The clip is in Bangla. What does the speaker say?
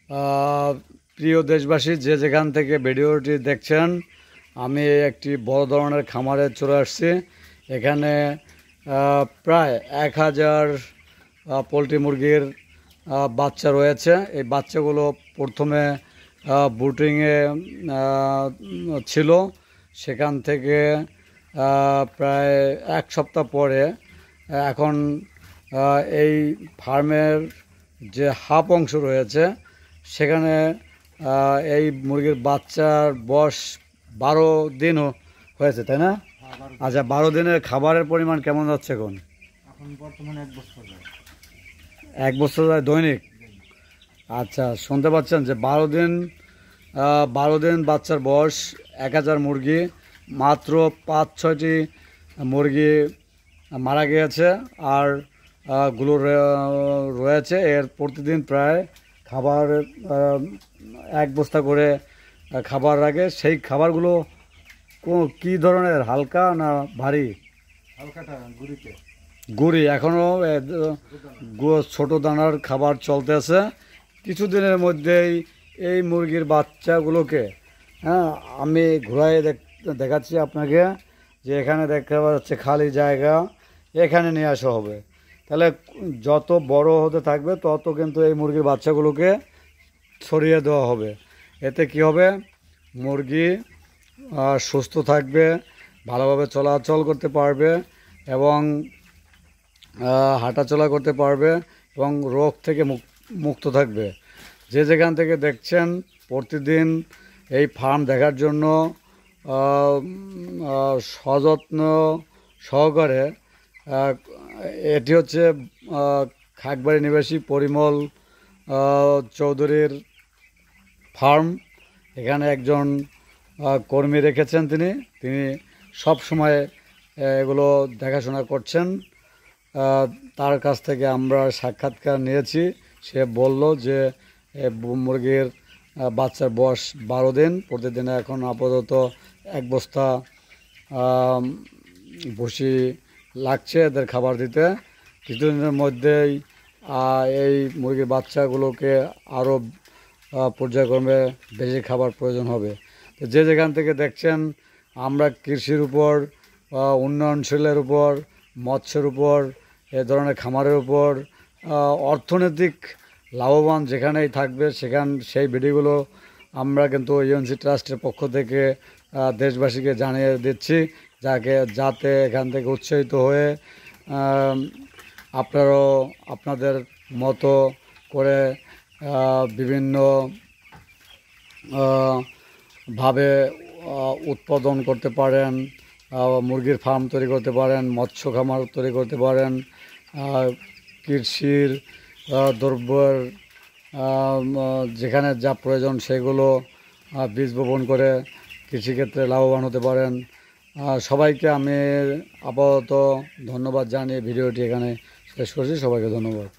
আহ, প্রিয় দেশবাসী, যে যেখান থেকে ভিডিওটি দেখছেন, আমি একটি বড় ধরনের খামারে চলে আসছি। এখানে প্রায় 1000 পোলট্রি মুরগির বাচ্চা রয়েছে। এই বাচ্চাগুলো প্রথমে বুটিংয়ে ছিল। সেখান থেকে প্রায় এক সপ্তাহ পরে এখন এই ফার্মের যে হাফ অংশ রয়েছে সেখানে এই মুরগির বাচ্চার বয়স 12 দিনও হয়েছে, তাই না? আচ্ছা, 12 দিনের খাবারের পরিমাণ কেমন যাচ্ছে এখন? এখন বর্তমানে 1 বছর যায়। 1 বছর যায় দৈনিক? আচ্ছা, শুনতে পাচ্ছেন যে 12 দিন বাচ্চার বয়স, 1000 মুরগি, মাত্র 5-6টি মুরগি মারা গিয়েছে আর গুলো রয়েছে। এর প্রতিদিন প্রায় খাবার 1 বস্তা করে খাবার রাখে। সেই খাবারগুলো কি ধরনের, হালকা না ভারী? হালকাটা গুড়িতে গুড়ি এখনও ছোট দানার খাবার চলতেছে। কিছুদিনের মধ্যেই এই মুরগির বাচ্চাগুলোকে আমি ঘুরাই দেখাচ্ছি আপনাকে, যে এখানে দেখতে পাচ্ছে খালি জায়গা, এখানে নিয়ে আসা হবে। তাহলে যত বড় হতে থাকবে তত কিন্তু এই মুরগির বাচ্চাগুলোকে ছড়িয়ে দেওয়া হবে। এতে কি হবে? মুরগি সুস্থ থাকবে, ভালোভাবে চলাচল করতে পারবে এবং হাঁটাচলা করতে পারবে এবং রোগ থেকে মুক্ত থাকবে। যে যেখান থেকে দেখছেন, প্রতিদিন এই ফার্ম দেখার জন্য সযত্ন সহকারে, এটি হচ্ছে খাগবাড়ি নিবাসী পরিমল চৌধুরীর ফার্ম। এখানে একজন কর্মী রেখেছেন, তিনি সব সময় এগুলো দেখাশোনা করছেন। তার কাছ থেকে আমরা সাক্ষাৎকার নিয়েছি। সে বলল যে মুরগির বাচ্চার বয়স 12 দিন, প্রতিদিনে এখন আপাতত 1 বস্তা ভুসি লাগছে এদের খাবার দিতে। কিছুদিনের মধ্যেই এই মুরগির বাচ্চাগুলোকে আরও পর্যায়ক্রমে বেশি খাবার প্রয়োজন হবে। তো যে যেখান থেকে দেখছেন, আমরা কৃষির উপর, উন্নয়নশীলের উপর, মৎস্যের উপর, এ ধরনের খামারের উপর অর্থনৈতিক লাভবান যেখানেই থাকবে সেই ভিডিওগুলো আমরা কিন্তু ইউএনসি ট্রাস্টের পক্ষ থেকে দেশবাসীকে জানিয়ে দিচ্ছি, যাতে এখান থেকে উৎসাহিত হয়ে আপনারাও আপনাদের মতো করে বিভিন্ন ভাবে উৎপাদন করতে পারেন, মুরগির ফার্ম তৈরি করতে পারেন, মৎস্য খামার তৈরি করতে পারেন, কৃষির দ্রব্যের যেখানে যা প্রয়োজন সেগুলো বীজ বপন করে কৃষিক্ষেত্রে লাভবান হতে পারেন। সবাইকে আমি আপাতত ধন্যবাদ জানিয়ে ভিডিওটি এখানে শেষ করছি। সবাইকে ধন্যবাদ।